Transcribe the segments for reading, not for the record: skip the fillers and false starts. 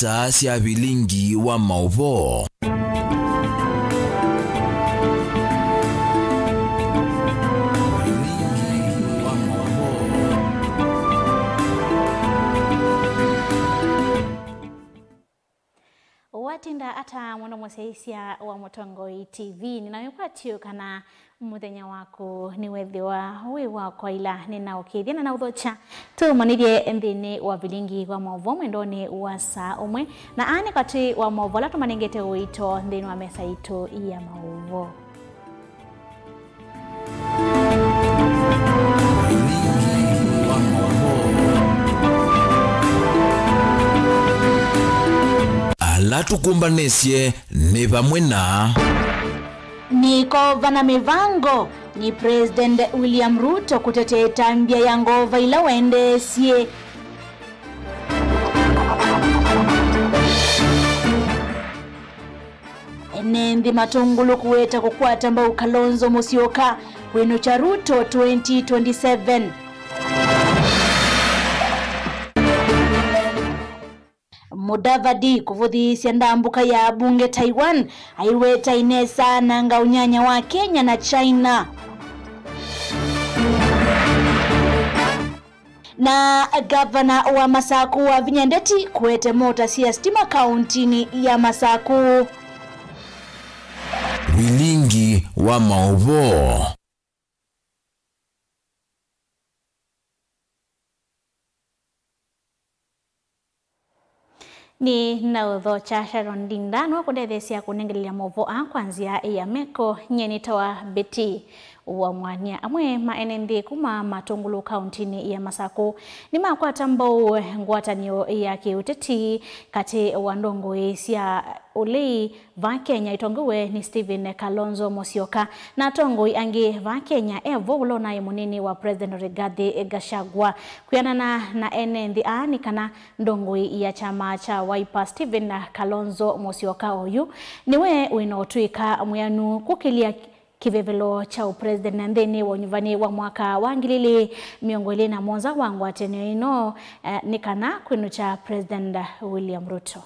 Nisa cia bilingi wa mauvo. Watinda ata mwana mwaseisia wa Motongoi TV ninayopatio kana muthenya wako ni wethiwa we wako ila ninaokithia na uthocha tu manirie ndini wa bilingi wa mauvo mwendoni wa saa umwe na ane kati wa mauvo la tumanengete uito ndini wa mesa ito ya mauvo. La tukumbanesie ni pamwe na Niko vana mivango ni President William Ruto kutetea tambia ya ngova ila wendesie. Enendi matungulu kuweta kukwata mbau Kalonzo Musyoka kwenu cha Ruto 2027. Mudavadi kuvudhisya ndambuka ya bunge Taiwan aiweta inesa nanga unyanya wa Kenya na China. Na gavana wa Masaku wa Vinyandeti kuwete mota siya stima kauntini ya Masaku. bilingi wa mauvo. Ni naudho cha Sharon Dindano kudethesia kunengelea movo kwanzia ya meko nyeni tawa beti wa mwania amwe maenendi kuma Matungulu kauntini ya Masaku ni makwata mbao ngwatanio ya kiuteti kati wandongo sia ulei va Kenya itongowe ni Stephen Kalonzo Musyoka na tongoi angi va Kenya evo ulona munini wa President Rigathi Gachagua kuyanana na enendi ni kana ndongoi ya chama cha Wiper Stephen Kalonzo Musyoka oyu niwe uinotwika muyanu kukilia kivevelo cha president na ndeni wa nyuvani wa mwaka wa 2021 wangu ateneo ino nikana kwenu cha President William Ruto.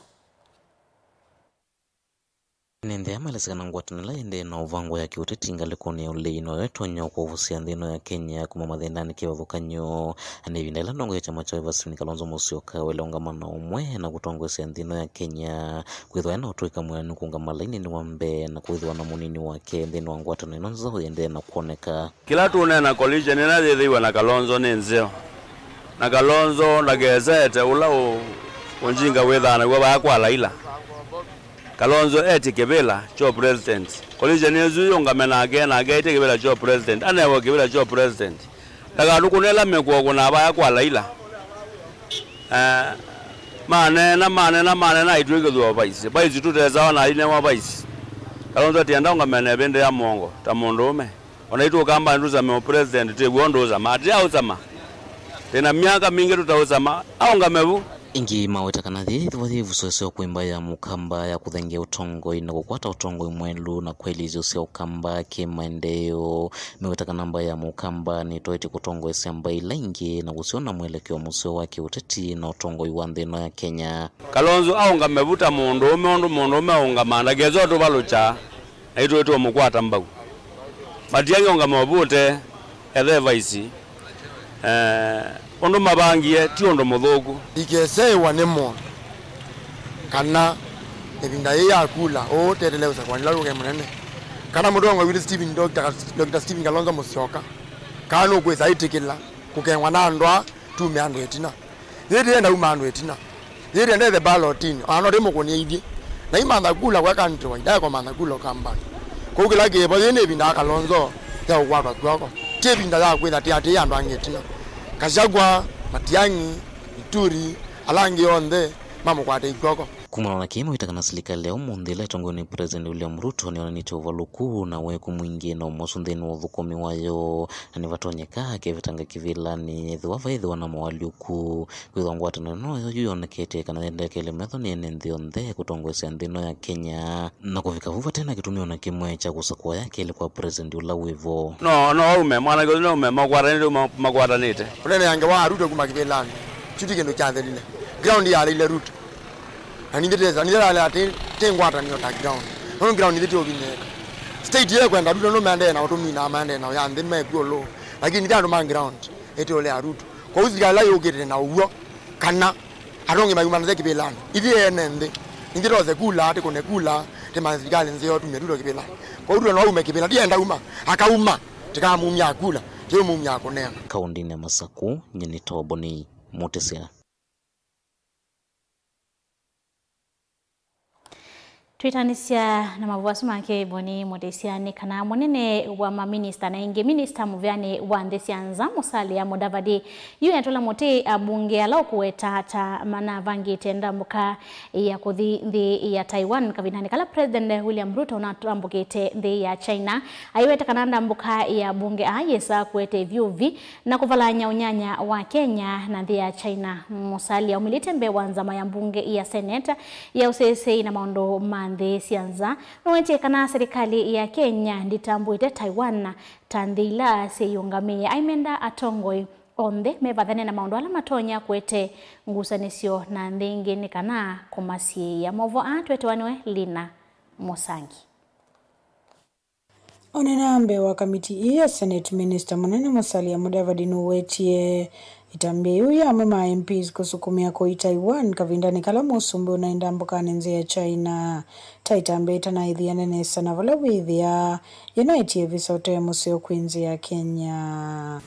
Nende amalesana ngwatanila ende na uvango ya kiuteti ngalikoni ule ino yetonyo kwa uvusia ndino ya Kenya kuma madhendani kiwavukanyo anevindela ndongo ya chama cha Stephen Kalonzo Musyoka welongamana umwe na kutongwesya ndino ya Kenya kwithwa na utuika mwanu kungamala ini wambe na kwithwa na munini wake ndino wa ngwatano ino nzo yende na kuoneka kila tunena collision ina thithiwa na Kalonzo ni nzeo na Kalonzo ndagezete ula unjinga wethana gwa bakwa laila Kalonzo eti kebela cho president. Collision yezu yongamena agena agete kebela cho president. Anewo kebela cho president. Daga dukunela mekuwa kuna abaya kwa laila. Mane na itweke dhuwa baisi. Baisi tuteza wana ine wa baisi. Kalonzo tienda ungamena bende ya mongo. Tamondume. Wanaitu kamba nduza meo president. Teguondoza. Mati ya usama. Tena miaka mingi tutausama. Aungamevu. Ingi maweta kanathi thwathi vusoseo kuimba ya mukamba ya kuthengia utongo ina kukwata utongo mwelu na kweli izo sia ukamba kimaendeo meweta kanamba ya mukamba ni toeti kutongo esemba ilaingi na kusiona mwelekeo museo wake uteti na utongo iwandhino ya Kenya. Kalonzo aunga mevuta mundu ume aunga manda gezo tu valucha na ito etu mukwata mbagu matiangi aunga mevute ethe vaisi ondo mabangie ti ondo muthuku igesewa nemo kana ebinda ya kula o tetele usakwanila luge munene kana mudongo wili Stephen Dr. Stephen Kalonzo Musyoka kana ukweza itikila kukengwa na ndwa tume andu etina yedi enda umandu etina yedi enda the ballotin ano demo koni idi na imanda kula kwa kanto wa ndako manda kula kamba kokila gebo yene ebinda Kalonzo ya ukwaba kwako tebinda ya kwenda tiati ya ndwa ngetina Gachagua Matiangi Ituri alangi onde mamu kwa teikoko kumana na kimo itakana serikali leo mundile tongoni President William Ruto ni onanite uvaluku na weku mwingi na umosundeni wa vukomi wayo na ni vatonyeka kevitanga kivila ni dhuwava idhu wana mawaliuku kwithwa ngwatano no yonekete kana ndekele metho ni enenthi onthe kutongwesya ndino ya Kenya na kufika vuva tena kitumio na kimwe cha kusakwa yake ile kwa President ula wivo no ume mwana gozi no ume magwatanite unene yange wa Ruto kuma kivilani chuti kendo chathelile ground ya ile Ruto na ningiteza ningala ate tengwata ni ota ground no ground ndito bineka state ye kwenda dudo no mande na otumina mande na ya ndime kwolo lakini ndando man ground eto le aruto ko uzigala yogere na uwo kana aronge mayumana zekibelana ili enende ngiro ze kula ate kone kula te mazigale nzeo tumedudo kibelana ko udo no umekibela ndienda uma akauma tikamumya kula je mumya konena kaundini ya Masaku nyeni toboni Mutisia. Twitanisia na mavuasu make boni Mutisia ni kana monene wa maminista na inge minister muvyane wa ndesianza Musalia Mudavadi yu yatola mote abunge ala kuweta hata mana vangi tenda mbuka ya kuthi ya Taiwan kavinani kala President William Ruto na ambukete the ya China aiweta kananda mbuka ya bunge ayesa kuwete vyuvi na kuvala nyaunyanya wa Kenya na the ya China. Musalia umilite mbe wanzama ya bunge ya Senate ya usese na maondo mande sianza nwete kana serikali ya Kenya nditambuite Taiwan na tandila seyungamia aimenda atongoi onde mevadhane na maondo ala matonya kwete ngusanisio na ndingi nikana kumasie ya movo atwete wanwe Lina Mosangi. Onenambe wa kamiti ya Senate Minister Munene Musalia Mudavadi nuwetie itambe uya mama MPs kusukumia ko Taiwan kavindani kala musumbu unaenda mbukane nze ya China taitambe itana idhiane nesa na vala withia yanaitie visote ya museo kwinzi ya Kenya.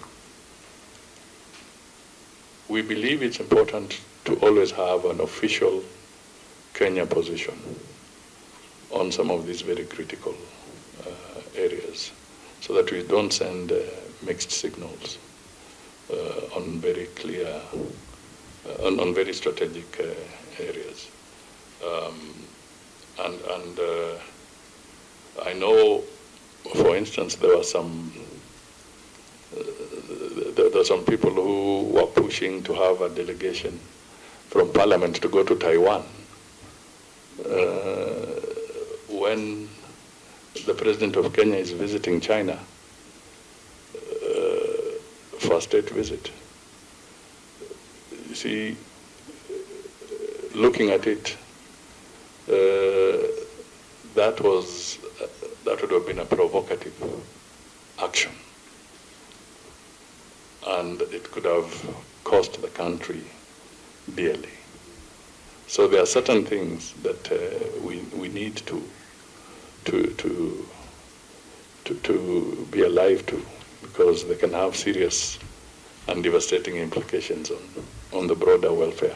We believe it's important to always have an official Kenya position on some of these very critical areas, so that we don't send mixed signals on very clear, on very strategic areas. And I know, for instance, there were some people who were pushing to have a delegation from Parliament to go to Taiwan when the President of Kenya is visiting China for a state visit. You see, looking at it, that would have been a provocative action, and it could have cost the country dearly. So there are certain things that we need to be alive to, because they can have serious and devastating implications on the broader welfare.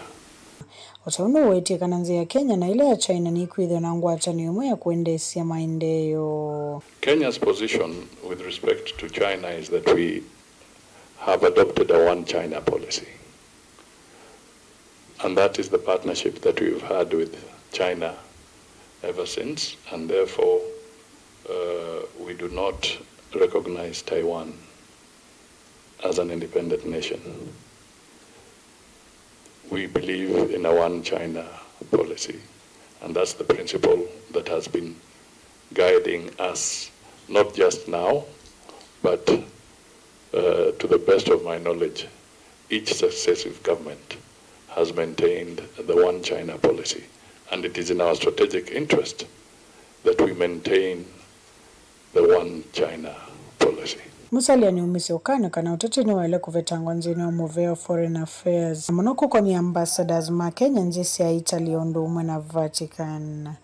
Wataunu wete kananzi ya Kenya na ile ya China ni kuidho na ngwata ni umu ya kuendesia maendeyo. Kenya's position with respect to China is that we have adopted a one China policy. And that is the partnership that we've had with China ever since, and therefore we do not recognize Taiwan as an independent nation. We believe in a one China policy, and that's the principle that has been guiding us, not just now, but to the best of my knowledge, each successive government has maintained the one China policy, and it is in our strategic interest that we maintain the one China policy. Musalia ni umisokana kana utete ni wale kuvetangwa nzini wa Moveo Foreign Affairs. Monoko kwa ni ambassadors ma Kenya njisi ya Italy ondo umwe na Vatican.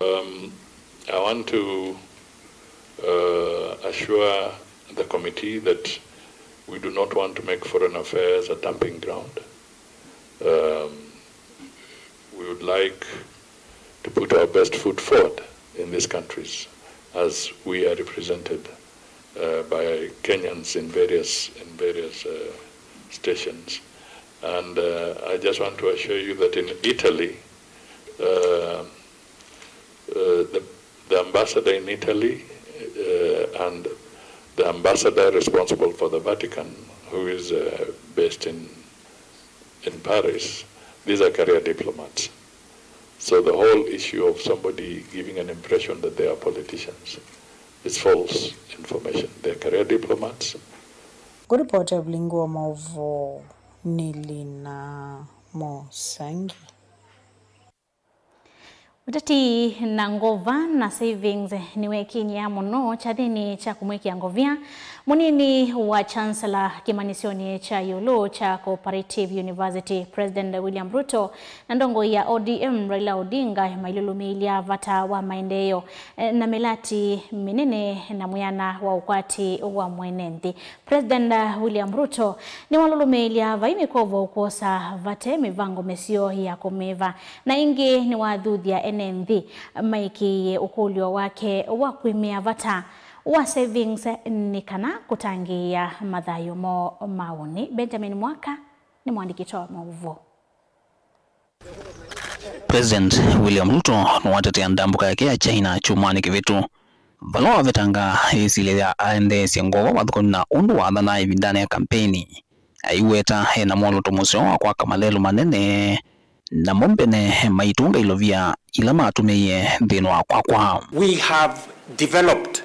I want to assure the committee that we do not want to make foreign affairs a dumping ground. We would like to put our best foot forward in these countries as we are represented by Kenyans in various stations. And I just want to assure you that in Italy, the ambassador in Italy and the ambassador responsible for the Vatican, who is based in Paris, these are career diplomats. So the whole issue of somebody giving an impression that they are politicians is false information. They are career diplomats. Good report of Lingua Movo Nilina Mosangi. Utati na ngova na savings niwe kinya muno chathini cha kumwekia ngovia munini wa Chancellor kimanisioni cha Yolo cha Cooperative University President William Ruto na ndongo ya ODM Raila Odinga mailulumilia vata wa maendeleo na melati minene na muyana wa ukwati wa mwenendi. President William Ruto ni walulumilia vaimikovo ukosa vate mivango mesio ya kumeva na ingi ni wadhudhia NND maiki ukulio wake wa kuimia vata wa savings nikana kutangia madhayo mo maoni. Benjamin Mwaka ni mwandiki wa mauvo. President William Ruto mwatetea ndambuka yake ya China chumani kivitu valoa vetanga isile ya aende siengowa wadhukoni na undu wa adhana ibindane ya kampeni aiweta na mwalo tumusio kwa kamalelu manene na mombene maitunga ilovia ilama atumeye dhino kwa. We have developed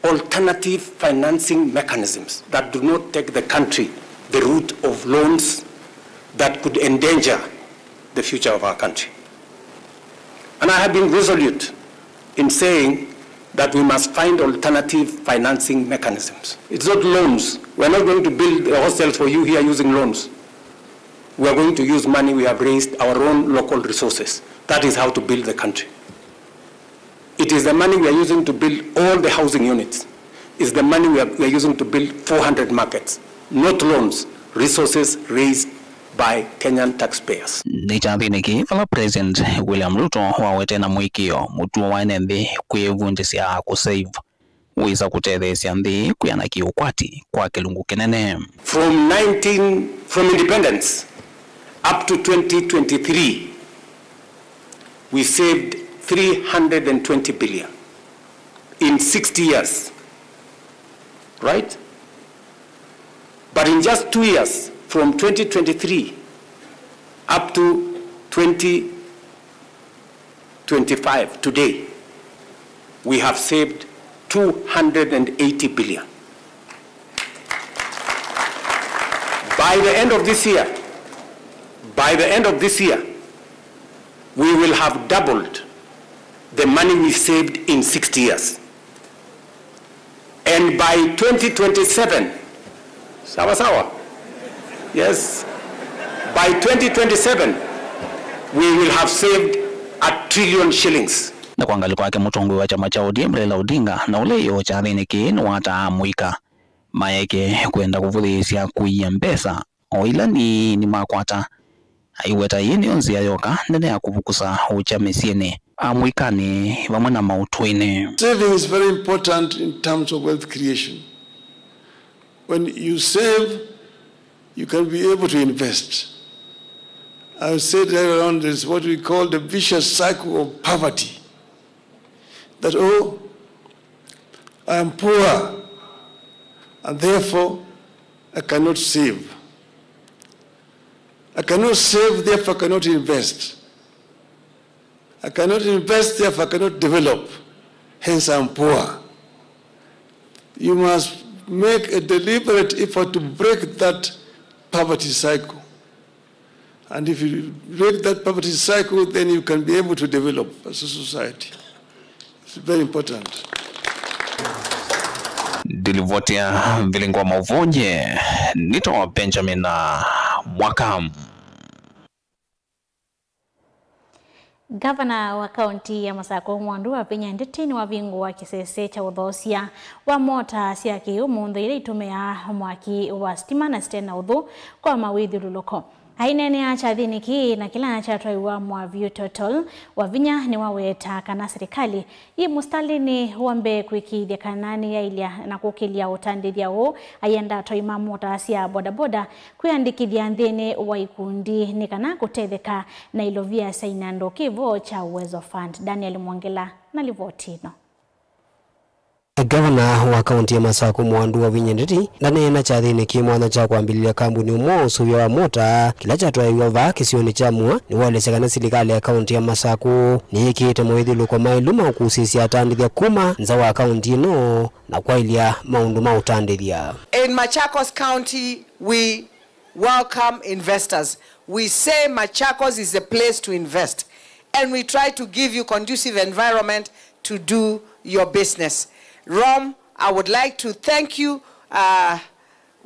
alternative financing mechanisms that do not take the country the route of loans that could endanger the future of our country. And I have been resolute in saying that we must find alternative financing mechanisms. It's not loans. We're not going to build hostels for you here using loans. We are going to use money we have raised, our own local resources. That is how to build the country. It is the money we are using to build all the housing units. It's the money we are using to build 400 markets. Not loans, resources raised by Kenyan taxpayers. Nichathini vala President William Ruto wawete na mwikio mutuo wa NND kuivunjisia kusave uweza kutethesia nthi kuyanaki ukwati kwa kilungu kinene. From independence up to 2023, we saved 320 billion in 60 years, right? But in just 2 years, from 2023 up to 2025, today, we have saved 280 billion. By the end of this year, we will have doubled the money we saved in 60 years. And by 2027, sawa? Yes. By 2027, we will have saved 1 trillion shillings. Na kuangali kwake mutongwe wa chama cha ODM Raila Odinga na uleyo chathini kinu wata mwika mayeke kwenda kuvuthisya kuiya mbesa oila ni makwata aiweta yini onzi yoka nene ya kuvukusa uchamesiene amwikani vamwe na mautwini. Saving is very important in terms of wealth creation. When you save, you can be able to invest. I said earlier on, this is what we call the vicious cycle of poverty. That, oh, I am poor, and therefore I cannot save. I cannot save, therefore I cannot invest. I cannot invest, therefore I cannot develop. Hence I am poor. You must make a deliberate effort to break that poverty cycle. And if you break that poverty cycle, then you can be able to develop as a society. It's very important. Dilivotia vilingwa mauvonye nito Benjamin Mwaka. Gavana wa kaunti ya Masako Mwandu wa Ndeti ni wabingu wa kisese cha udhosia wa mota sia kiumu ndhiri itumea mwaki wa stima na stena udhu kwa mawidhi luloko. Hainene acha dhiniki na kila achatoi wa Mwaview Total wavinya ni waweta kana serikali i mustali ni wambe kuikidhia kanani ya ilia na kukilia utandithia o ayenda toi mamota asia bodaboda kuyandikithia nthini wa ikundi ni kana kutetheka na ilovia sainando kivo cha Uwezo Fund. Daniel Mwangela na livotino. Gavana wa kaunti ya Masako Mwandu wa Ndeti na chathini kimwana cha kuambilia kambuni umo usuvia wa mota kila chatwa iwava kisioni chamua ni walesekana serikali ya kaunti ya Masako ni ikite mwithilu kwa mailuma kusisia atandithia kuma nza wa kaunti ino na kwa ilia maundu mautandithia. In Machakos County, we welcome investors. We say Machakos is a place to invest. and we try to give you conducive environment to do your business. Rom, I would like to thank you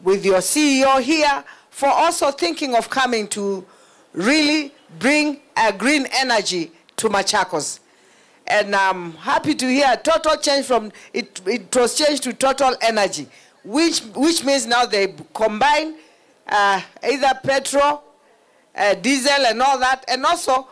with your CEO here for also thinking of coming to really bring a green energy to Machakos. And I'm happy to hear total change from, it was changed to total energy, which means now they combine either petrol, diesel and all that, and also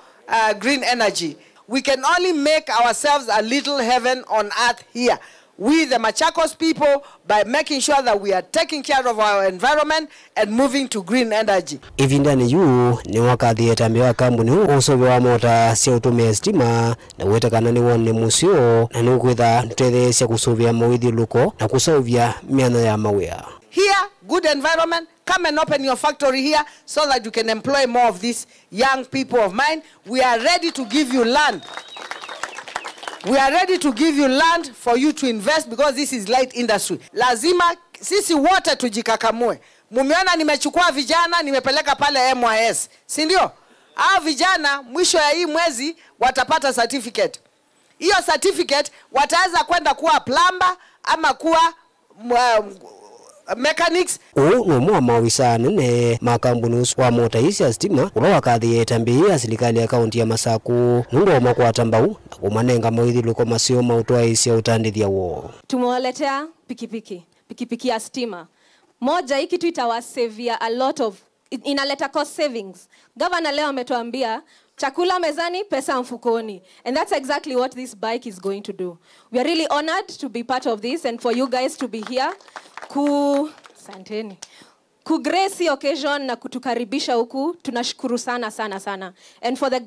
green energy. We can only make ourselves a little heaven on earth here. We, the Machakos people, by making sure that we are taking care of our environment and moving to green energy. Ivindani yu ni wakati etambiwa kambuni usobe wa mota sia utumia stima na wetakana ni wone musio na nukwitha ntuethesya kusuvia mawithi luko na kusovya miana ya mawea. Here, good environment. Come and open your factory here so that you can employ more of these young people of mine. We are ready to give you land. We are ready to give you land for you to invest because this is light industry. Lazima sisi wote tujikakamue. Mumeona nimechukua vijana nimepeleka pale MYS. Si ndio? Hao vijana mwisho ya hii mwezi watapata certificate. Hiyo certificate wataweza kwenda kuwa plumber ama kuwa mechanics. Uno mawisa nene makambuni wa mota isi ya stima ulo wakadhi etambiya serikali ya kaunti ya Masaku nundo makwata mbau na kumanenga mawithi luko masio mautoa isi ya utandithia wo. Tumewaletea pikipiki ya stima. Moja hii kitu itawasavia a lot of, inaleta cost savings. Governor leo ametuambia chakula mezani, pesa mfukoni. And that's exactly what this bike is going to do. We are really honored to be part of this and for you guys to be here. Grace occasion na kutukaribisha huku, tunashukuru sana sana sana. And for the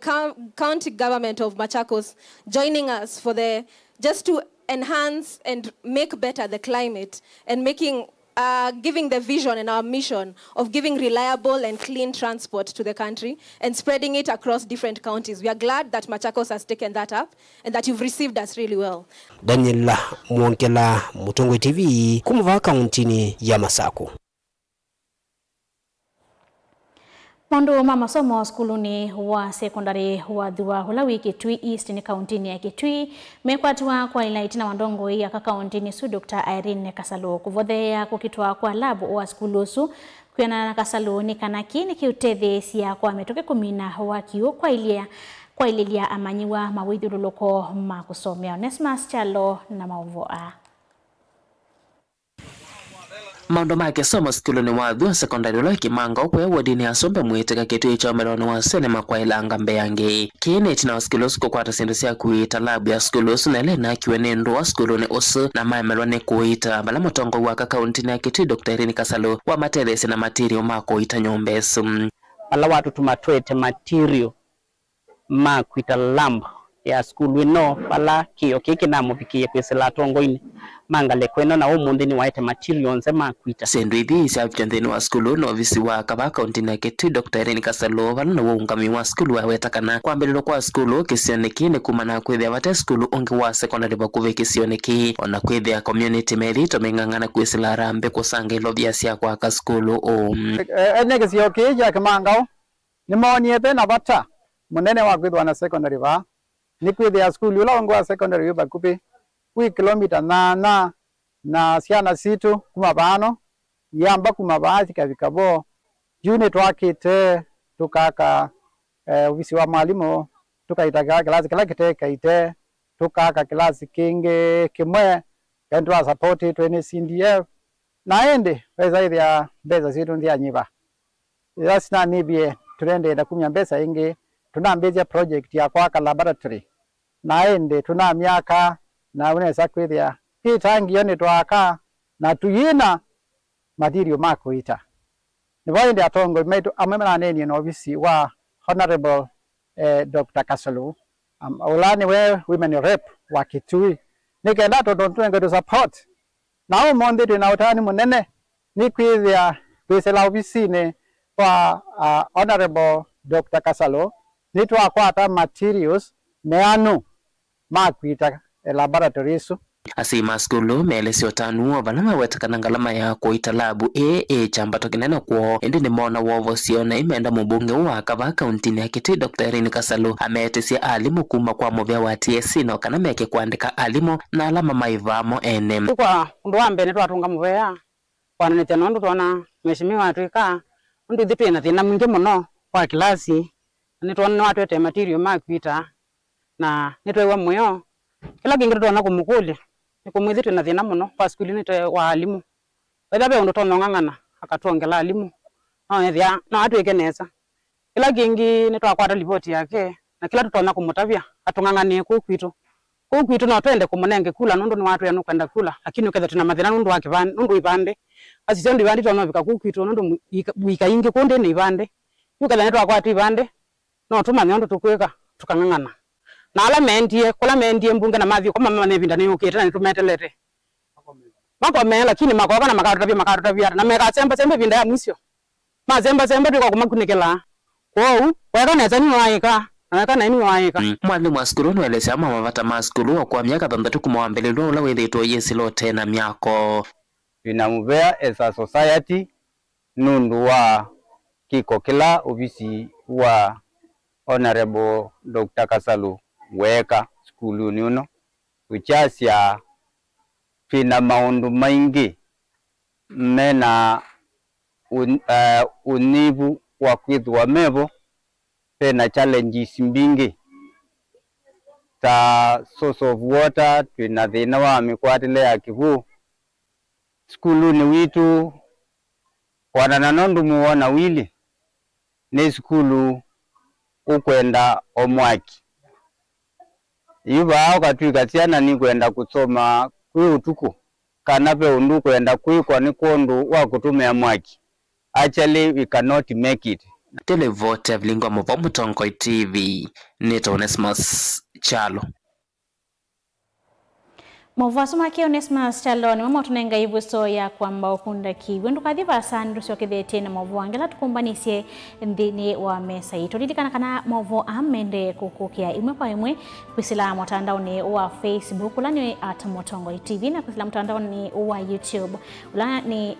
county government of Machakos joining us for the, just to enhance and make better the climate and making giving the vision and our mission of giving reliable and clean transport to the country and spreading it across different counties. We are glad that Machakos has taken that up and that you've received us really well. Daniela Mwonkela, Mutongwe TV, kumva kauntini ya Masaku. Mondo mama somo skuluni wa sekondari wa Dhua Hulawi Kitui East ni kauntini ya Kitui mekwatiwa kwa ilaitina wandongo ya kakauntini su Dr. Irene Kasalo kuvodhea kukitwa kwa labu wa skulusu kuyana na Kasalo ni kanakini kiutethesya kwa metoke kumina wakiu kwa ililia amanyiwa mawithi luloko makusomea. Onesmus Chalo na mauvoa. Maundo make somo skuluni wa Dhua sekondari lo kimanga ukwe wadini asombe mwiteka Kitui cha meloni wa senema kwa ilanga mbeyange. Kine itina wa skulusu kukwata sindusi ya kuita labu ya skulusu na elena kiwenendo wa skuluni usu na meloni kuita bala motongo wa kakauntini ya Kitui Dr. Irene Kasalo wa materials na material mako ita nyombesu. Bala watu tumatwete material makuita lamb ya skulu no bala kiyo kiki na mupikie pese la tongo ini mangale kweno na umundi ni waite material nzema kuita sendu ithi isa vyandhini wa skulu no visi wa kabaka untina Kitui Dr. Irene Kasalo vala na waungami wa skulu wa wetakana kwa mbelilo kwa skulu kisioneki ni kumana kwethia vate skulu ungi wa sekondari bakuve kisioneki ona kwethia community merito mengangana kwisila rambe kusanga ilo vyasya kwa ka skulu ene kisioki ya kimangao ni maoni ebe na bata munene wa kwethwa na secondary va ni kwethia skulu ula ungi wa secondary yuba kupi wi kilomita na siana situ kumabano yamba kumabathi kavikabo unit wakite tukaka ofisi wa mwalimu tukaitaka klasi kila kiteka ite tukaka klasi kinge kimwe kendwa support 20 CDF naende pesa ile ya beza situ ndia nyiba yasina nibie turende na kumya besa ingi tunambezia project ya kwa laboratory naende tuna miaka na unaweza kwethia hii tangi yone twaka na tuyina material mako ita ni waende atongo metu amemana neni no ofisi wa honorable Dr. Kasalo ulani we women rep wa Kitui nikenda to tonto support na umonde tuna utani munene ni kwithia kwesela ofisi ne kwa honorable Dr. Kasalo ni twakwata materials meanu makwita laboratory isu Asima skulu melesio tanuo balama wetakana ngalama ya kuita labu chambato kinena kuo indi ni mona wovo siona imeenda mbunge wa Kava kauntini ya Kitui Dr. Irene Kasalu ametesia alimu kuma kwa movya wa TSC no kana meke kuandika alimu na alama maivamo enem kwa ndo ambe ne twatunga movya kwana ne tano ndo twana mheshimiwa atwika ndo thitu na thina mwingi muno kwa klasi ne twana watu ete material makwita na ne twa moyo kila kingiru twana kumukuli nikumwithitu na thina muno kwa skuli ni wa alimu wetha be ndo twana ngangana akatongela alimu no ethia no atwike nesa kila kingi ni twakwata ripoti yake na kila tutona kumutavia atunganganie kukwitu no twende kumunenge kula nundu ni watu yanu kwenda kula lakini uketha tuna mathina nundu wa kivande nundu ibande asisio ndi ibande twana vika kukwitu nundu wika ingi kunde ni ibande uketha ni twakwata ibande no tumanya nundu tukwika tukangangana na ala mendie kula mendie mbunge na mathi kwa mama nevinda ni uketa ni tumetelete makome lakini makoka na makarutavia na meka semba vinda ya mwisho mazemba tuko kumakunikela kwao weka neza ni waika na ni waika mwalimu wa skulu no elesa mama vata maskulu kwa miaka 3 kumwambelelwa ula wethitwo yesilo tena myako vinamuvea as a society nundu wa kiko kila ofisi wa Honorable Dr. Kasalu weka skulu ni uno uchasya fina maundu maingi mena univu wa kwithwa mevo pena challenges mbingi ta source of water twina thina wa mikwatile ya kivu skulu ni witu wanana nondu muona wili ni skulu ukwenda omwaki iba ukatwika tiana ni kwenda kusoma kwi utuku kana pe undu kwenda kwikwa ni kondu wa kutumia mwaki actually we cannot make it televote vlingo mo Mutongo TV Nito Onesmus Chalo Movasoma ke Onesmus Chalo ni mama tunenga ivuso ya kwamba ukunda kiwendu kadhiva sandu sio kidhete na movu angela tukumbanisye ndini wa mesa ito didikana kana movu amende kukukia imwe kwa imwe kwisila mtandaoni wa Facebook ulani @Mutongo TV na kwisila mtandaoni wa YouTube ulani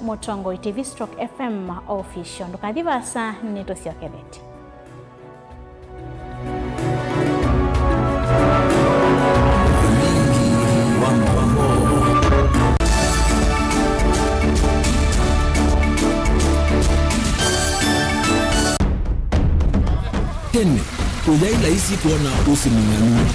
@Mutongo TV /FM official ndukadhiva sa nito sio kidhete Tene, ujaila isi kuona usiminganu.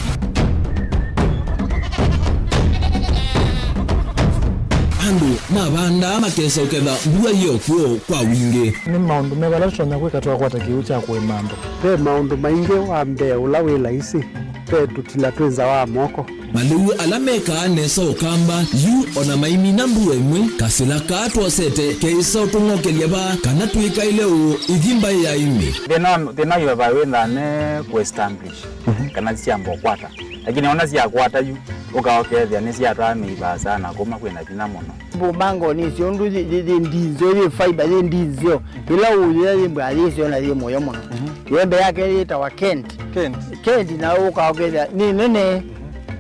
Andu, mabanda makesa uketha mbua hiyo kuo kwa wingi. Ni maundu mebala tutonya kwika twakwata kiucha kwe mambo. Pe maundu maingi wa mbe ula wila isi. Pe tutila twenza wa moko. Maliu alameka nesa ukamba yu ona maimi na mbua imwe kasila katwa sete keisa utungokelia ba kana tuika ileo igimba ya imi. Thina yu wawenda ne ku-establish kana siambo kwata. Lakini ona siya kwata yu ukaokethia ni siya twa miba sana kuma kwina thina muno. Bumango ni siondu ndizo ni fiber ndizo ila ulia limba alisio na limo yo muno. Yembe yake itawa Kent na ukaokethia ni nene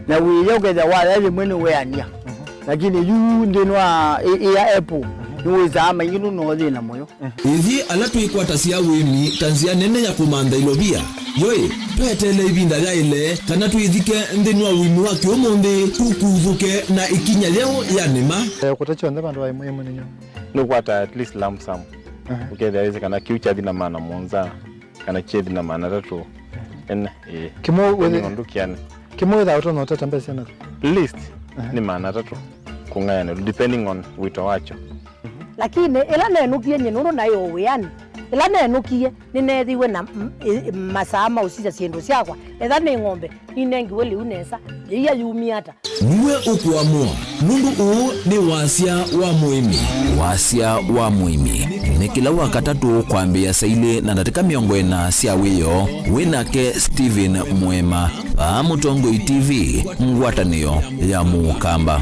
na wile ukethia wala limwe weania. Lakini yu ndinwa ya Apple nuweza ama inginu no thina moyo. Ithi alatu ikwata cia wimi tanzia nene ya kumanda ilobia. Yoe, twetele ibinda ya ile kana tuithike ndinu wa wimi wa kiomonde tukuthuke na ikinya leo ya nema. Kutacho ndaba ndo imwe ninyo. No kwata at least lump sum. Ukethia hizi kana kiucha thina maana monza kana chedi na maana tatu. Kimo wele ondukiane. Kimo witha utono tata sana. List ni maana tatu kungana depending on wito wacho. Lakini ila nenukie nyenuru nayo weani ila nenukie ninethiwe na masama usija siendo siakwa etha ni ng'ombe inengiwe liu nesa iya yumi ata niwe ukuamua nundu uu ni wasia wa muimi. Wasia wa muimi ni kila wakatatu kwambia saile na ndatika miongo ena sia wiyo winake Steven Mwema pa Mutongo TV ngwatanio ya Mukamba.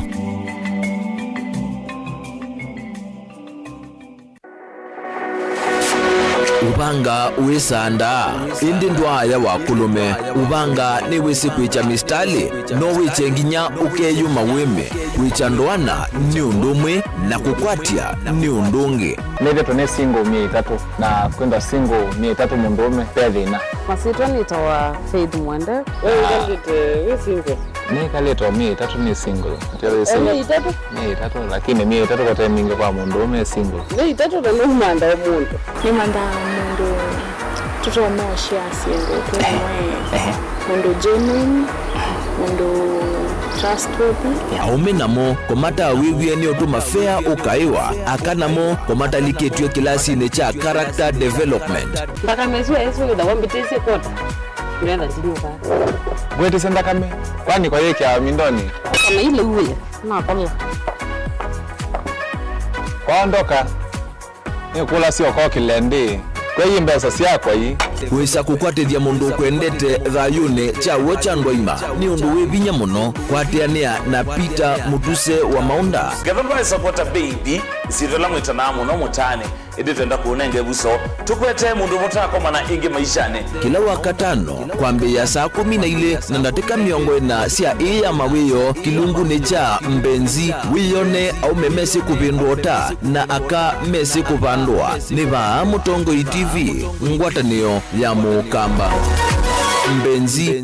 upanga uisanda indi ndwaya wakulume ubanga ni wisi kwicha mistali no wichenginya ukeyuma wime kwicha ndwana ni undumwe na kukwatia ni undungi neve tone single 300 na kwenda single 300 mundume pedina masitwa nitawa Faith Mwende wewe single ni kaleto 300 ni single tele single 300 lakini 300 kwa time mingi kwa mundume single 300 ndo manda omuntu ni manda mundu tutomashia single kwa mundu genuine mundu trustworthy aume namo komata wiwie ni otuma fair ukaiwa akanamo komata liketwe kilasi ne cha character development mpaka mezo eso da wambitese kota nenda ndiuka gwete senda kame kwani kwa yeke ya mindoni kama ile uwe na kama kwaondoka ni kula sio kwa kilende kwa hii mbesa siakwa hii wisa kukwatithia mundu kwendete thayune chawo cha ndwaima ni undu wivinya muno kwateania na Peter Mutuse wa Maunda Gavana supporta baby zitola mwitana muno mutane editenda kuonenge buso tukwete mundu mutako mana ingi maishane kila wakatano kwambia saa 12 na ndatika miongo na sia iya mawiyo kilungu ni cha mbenzi wiyone au memesi kupindota na aka mesi kupandwa ni ba Mutongo TV ngwatanio ya Mukamba mbenzi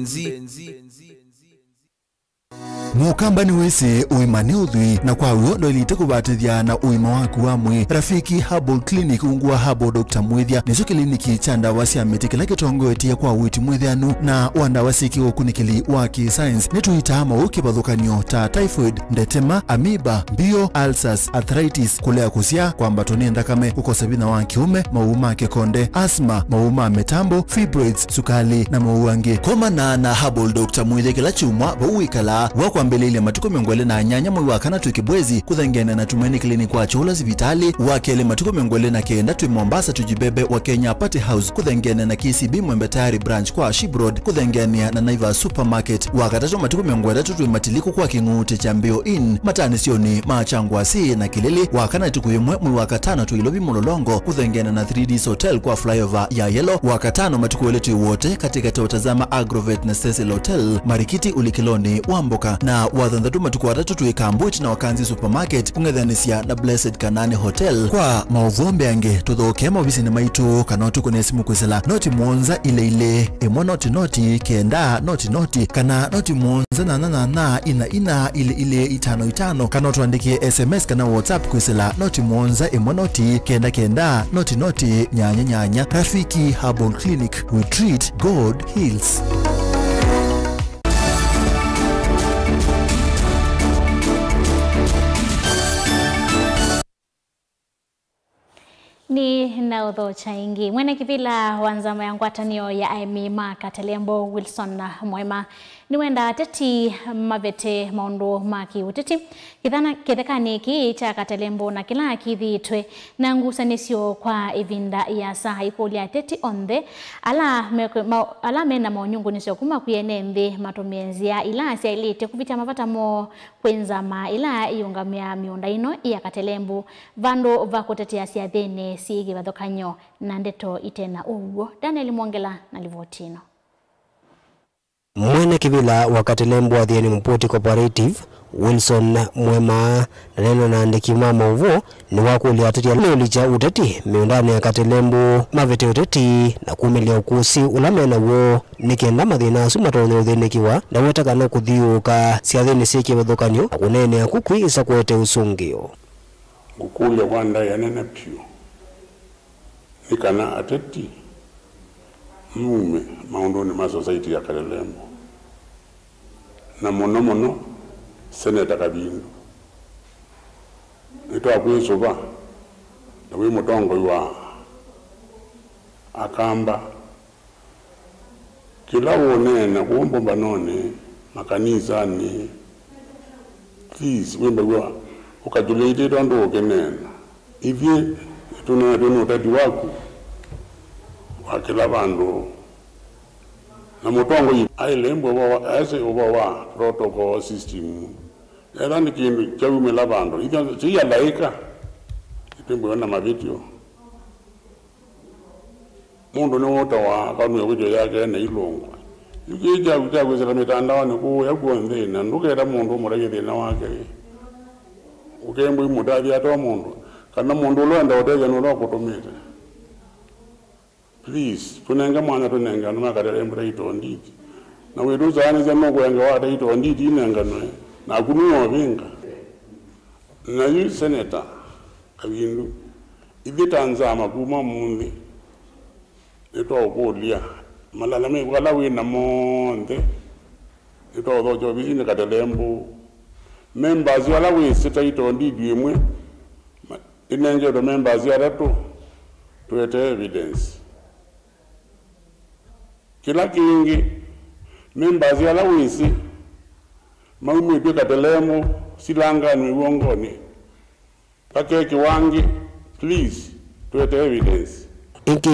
Mukamba ni wese uimane udhui na kwa uyo ndo ilite kubatithia na uima waku wa mwi Rafiki Herbal Clinic ungua Herbal Dr. Mwithia nizo kliniki cha ndawa cia miti kila kitongoetie kwa witi mwithianu na wandawa siki ukunikili wa science nituitama ukibadhukanio ta typhoid, ndetema, amoeba, bio, ulcers, arthritis, kulea kusia kwamba toni ndakame ukosabina wa kiume, mauma kekonde, asma, mauma metambo, fibroids, sukali na mauange. Koma na Herbal Dr. Mwithia kila chumwa bauikala wakwa mbelele matuko mengwele na nyanya mwi wakana tukibwezi kuthengene na Tumaini Clinic kwa chola zivitali wakele matuko mengwele na kenda tu Mombasa tujibebe wa Kenya Party House kuthengene na KCB Mwembe Tayari branch kwa Shibroad kuthengene na Naivas Supermarket wakatato matuko mengwele tutu matiliku kwa King'ute cha Mbio Inn matani sioni machangwa si na Kilili wakana tukuyemwe mwi wakatano tu Ilobi Mulolongo kuthengene na 3Ds Hotel kwa flyover ya Yellow wakatano matuko wetu wote katika tawatazama Agrovet na Cecil Hotel Marikiti Ulikiloni Wamboka na wathandatu matuko watatu tuikambuit na Wakanzi Supermarket kungethanisia na Blessed Kanani Hotel kwa mauvombe ange tuthokema obisini maitu kana tuko nesimu kwisela noti mwonza ile emwa noti kenda noti kana noti mwonza na ina ile 55 kana tuandikie SMS kana WhatsApp kwisela noti mwonza emwa noti kenda noti nyanya. Rafiki Herbal Clinic, we treat, God heals. Ni naudho chaingi mwene kivila wanzama ya ngwatanio ya Aimi Makatelembo Wilson na Mwema ni wenda teti mavete maundu maki uteti kithekani ki cha Katelembo na kila kithitwe na ngusanisio kwa ivinda ya saha ikulia teti ondhe ala mena maunyungu nisio kuma kuyene mbe matumienzi ya ila siya ilite kuvita mavata mo kwenzama ila iungamia miunda ino ya Katelembo vando vakutetea siya dhene sige vadhokanyo na ndeto itena uwo. Daniel Mwongela na livotino. Mwene kivila wa Katelembo wa Thieni Mpoti Cooperative Wilson Mwema na neno na andiki mama uvo ni wakulia tetia lolicha uteti miundani ya Katelembo mavete uteti na kumilia ukusi ulamena uo nikenda mathina sumatonyo uthinikiwa na wetaka no kuthiuka siathini siki vadhokanyo na kunene ya kukwi isa kuete usungio ngukulia wanda ya nene pio nikana ateti mume maundoni ma society ya Katelembo na mono Senator Kabindu ito akwizuba na we Mutongo wa akamba kila wonena kumbomba none makanisa ni please wembe wa ukajulete ndo kenena ivye tuna utati wako wakila bandu na Mutongo ailembo wa ase wa protocol system era ni kindu chabume la bandu ivyo siya laika itembo na mavideo mundu ni wota wa kanu ya kujo yake na ilongo yukija kwezela mitandao ni ku yakuonde na ndukera mundu murage na wake ukembo imudali ato mundu kana mundu londa oteja no lokutumita please tunenga mwana tunenga no makadere mbra ito ndiki na wedu zane zemo kwenga wata ito ndiki inenga no na kunuwa vinga na yu senator kabindu ibita kuma mundi ito okulia malalame wala wina monde ito dojo bizine katelembu members wala we sita ito ndidi imwe inenge do members ya ratu tuete evidence kila kingi members wala wisi maumu ipi katelembu silanga ni uongoni pake kiwangi please tuete evidence inki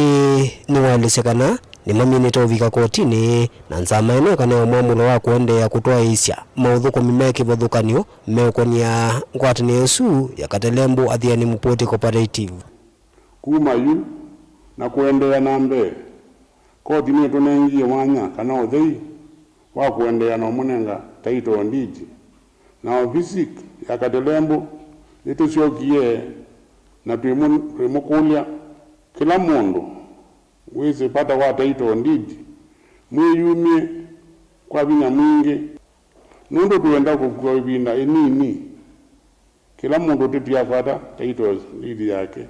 ni walisekana ni maminita uvika kotini na nzama ino kana mwamulo wa kuendea kutoa isya maudhuko mimeki vodhukanio meokonia ngwatini Yesu ya Katelembu Adhiani Mupoti Cooperative kuma yu na kuendea nambe kotini tunengie wanya kana odhei wa kuendea na munenga taito ndiji na ofisi ya Katelembu itusiokie na tuimukulia kila mundu wese pata wata ito ndidi mwiyumie kwa vinya mwingi nundo tuenda kukua ibinda enini kila mundu titu ya fata taito ndidi yake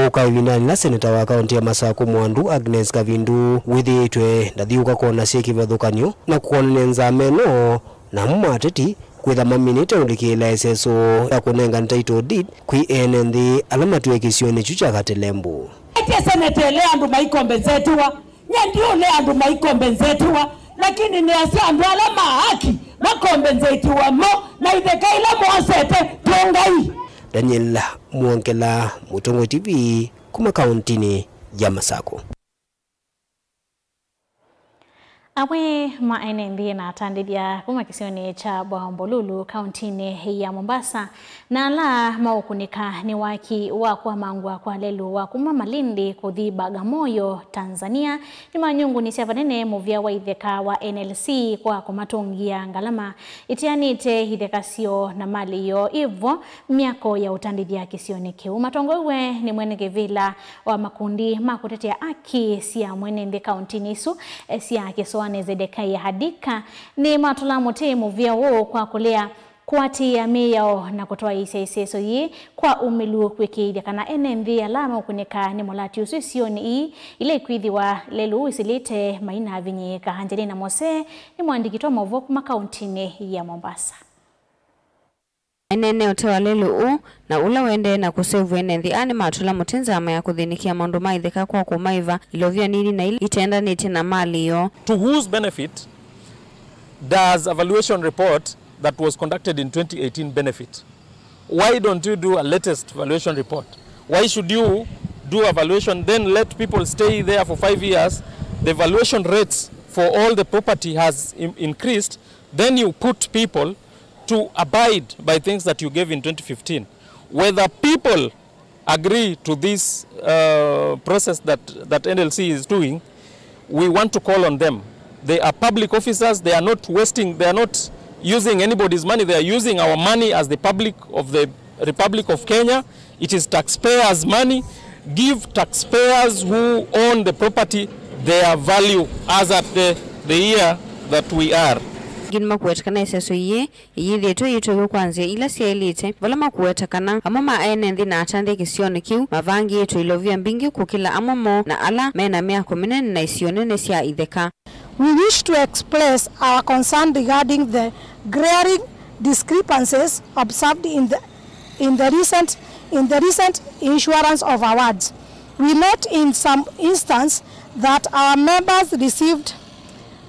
ukaivindani na seneta wa kaunti ya Masako Mwandu Agnes Kavindu withiitwe ndathiuka kuona cieki vathukanio na kuonania nzameno na mmateti kwitha maminite ulikila eseso ya kunenga title deed kwi NND alama tuekisioni chucha Katelembu ete senete le andu maikombenzetwa nyendio le andu maikombenzetwa lakini ni asi andu alama haki makombenzetwa mo na ithekaila mwasete tuongai. Daniel Muongela, Mutongo TV, kuma kauntini ya Masako. Amwe maenendie na atandidia kuma kisioni cha Bwambolulu kauntini ya Mombasa na la maukunika ni waki wa kwa mangwa kwa lelu wa kuma Malindi kuthi Bagamoyo Tanzania ni manyungu ni siavanene muvia wa itheka wa NLC kwa kumatungia ngalama itianite ithekasio na mali yo ivo miako ya utandidia kisioni kiu matongo uwe ni mwenege vila wa makundi makutetea aki siya mwenende kauntini isu siya kisoane Zedekai Hadika ni matula mutemu vya wo kwa kulea kuati ya miyao na kutoa iseso yi kwa umilu kweki kana NND alama ukunika ni molati ususioni hii ile kuidhi wa lelu isilite maina vinyi Kahanjelina Mose ni mwandikitwa Movoku makauntini ya Mombasa. Nene utewa lelu na ula wende na kusevu NND ani matula mutenza ama ya kuthinikia maundu maitheka kwa kumaiva ilovia nini na ili itenda niti na mali yo. To whose benefit does a valuation report that was conducted in 2018 benefit? Why don't you do a latest valuation report? Why should you do a valuation then let people stay there for 5 years? The valuation rates for all the property has increased. Then you put people to abide by things that you gave in 2015. Whether people agree to this process that NLC is doing, we want to call on them. They are public officers. They are not wasting, they are not using anybody's money. They are using our money as the public of the Republic of Kenya. It is taxpayers' money. Give taxpayers who own the property their value as at the year that we are. Ginma kuetakana iseso iye theto yito kwanzia ila sielite valama kuetakana amama NND na atande kisioni kiu mavangi yetu ilovia mbingi kukila amamo na ala mena mea kumine na isionene siya itheka. We wish to express our concern regarding the glaring discrepancies observed in the recent insurance of awards. We note in some instances that our members received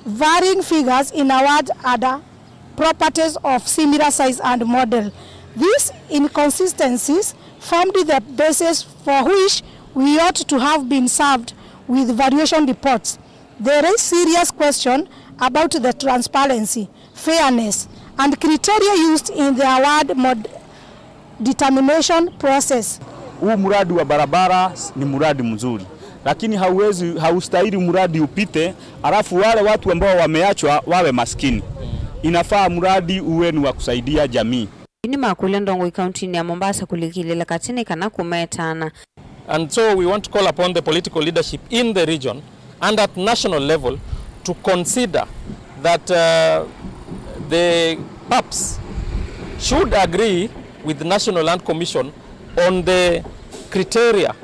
varying figures in award other properties of similar size and model. These inconsistencies formed the basis for which we ought to have been served with valuation reports. There is serious question about the transparency, fairness, and criteria used in the award determination process. Huu muradi wa barabara ni muradi mzuri, lakini haustahili mradi upite alafu wale watu ambao wameachwa wawe maskini. Inafaa mradi uwe ni wa kusaidia jamii. Ini makule Ndongoi County ya Mombasa kulikilela katini kana kumetana. And so we want to call upon the political leadership in the region and at national level to consider that the PAPs should agree with the National Land Commission on the criteria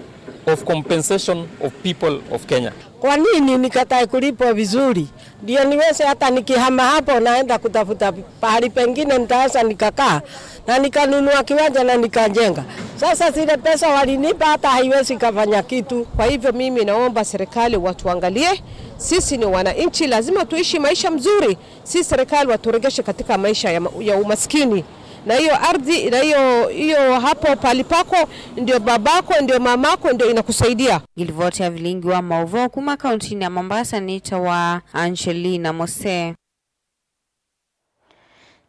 of compensation of people of Kenya. Kwa nini nikatae kulipwa vizuri? Ndio niweze hata nikihama hapo naenda kutafuta pahali pengine nitaanza nikakaa na nikanunua kiwanja na nikajenga. Sasa zile pesa walinipa hata haiwezi kufanya kitu. Kwa hivyo mimi naomba serikali watuangalie. Sisi ni wananchi, lazima tuishi maisha mzuri. Si serikali waturegeshe katika maisha ya umaskini. Na hiyo ardhi, na hiyo hapo palipako ndio babako, ndio mamako, ndio inakusaidia. Gilvote ya vilingi wa Mauvo kuma kaunti ya Mombasa nita wa Angelina Mose.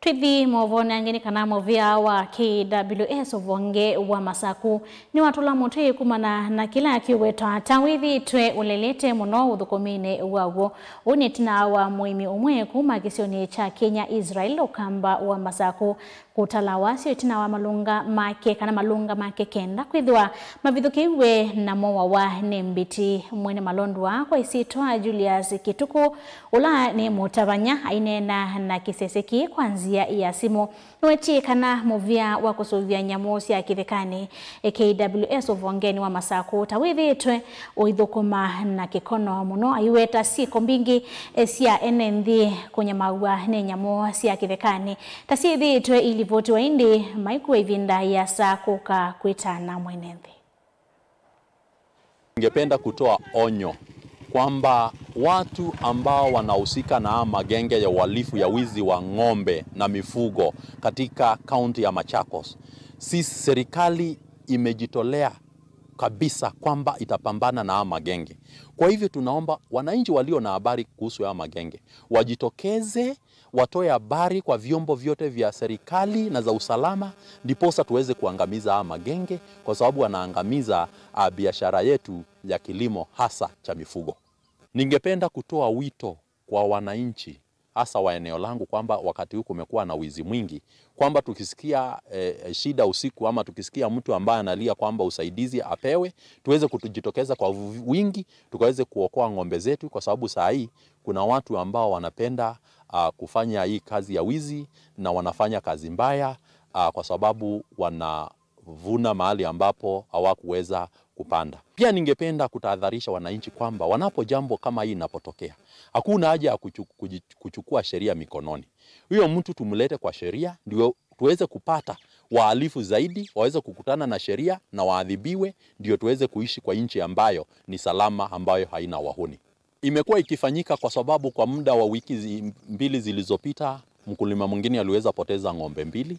Twithi movona ngeni kana movia wa KWS ovonge wa Masaku ni watula mote kumana na kila kiweta tawithi twe ulelete muno uthukomine wawo unitina wa muimi umwe kuma kisioni cha Kenya Israel okamba wa Masaku kutalawasi utina wa malunga make kana malunga make kenda kwithwa mavithukiwe na mowa wa nembiti mwene malondwa kwa isitwa Julius Kituku ula ni mutabanya ainena na kiseseki kwanzia ya simu nweti kana movia wa kusuvia nyamu cia kithekani KWS ovongeni wa Masaku tawithi twe uithukuma na kikono muno aiweta siko mbingi cia enenthi kunyamawa ne nyamu cia kithekani tasithi twe ilivoti wa indi maikuwa ivinda ya sakuka kwitana mwenenthi. Ningependa kutoa onyo kwamba watu ambao wanahusika na magenge ya uhalifu ya wizi wa ng'ombe na mifugo katika kaunti ya Machakos, serikali imejitolea kabisa kwamba itapambana na magenge. Kwa hivyo tunaomba wananchi walio na habari kuhusu ya magenge wajitokeze, watoe habari kwa vyombo vyote vya serikali na za usalama, ndiposa tuweze kuangamiza magenge, kwa sababu wanaangamiza biashara yetu ya kilimo hasa cha mifugo. Ningependa kutoa wito kwa wananchi hasa wa eneo langu kwamba wakati huu kumekuwa na wizi mwingi, kwamba tukisikia shida usiku ama tukisikia mtu ambaye analia kwamba usaidizi apewe, tuweze kujitokeza kwa wingi tukaweze kuokoa ng'ombe zetu, kwa sababu saa hii kuna watu ambao wanapenda kufanya hii kazi ya wizi na wanafanya kazi mbaya kwa sababu wanavuna mahali ambapo hawakuweza kupanda. Pia ningependa kutahadharisha wananchi kwamba wanapo jambo kama hii linapotokea, hakuna haja ya kuchukua sheria mikononi. Huyo mtu tumlete kwa sheria ndio tuweze kupata wahalifu zaidi, waweze kukutana na sheria na waadhibiwe, ndio tuweze kuishi kwa nchi ambayo ni salama, ambayo haina wahuni. Imekuwa ikifanyika kwa sababu kwa muda wa wiki mbili zilizopita mkulima mwingine aliweza poteza ng'ombe 2.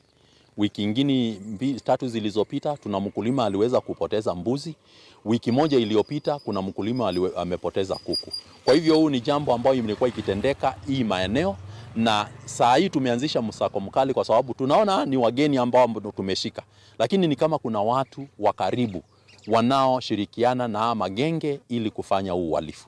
Wiki nyingine 3 zilizopita tuna mkulima aliweza kupoteza mbuzi. Wiki moja iliyopita kuna mkulima amepoteza kuku. Kwa hivyo huu ni jambo ambayo imekuwa ikitendeka hii maeneo, na saa hii tumeanzisha msako mkali kwa sababu tunaona ni wageni ambao tumeshika, lakini ni kama kuna watu wa karibu wanaoshirikiana na magenge ili kufanya uhalifu.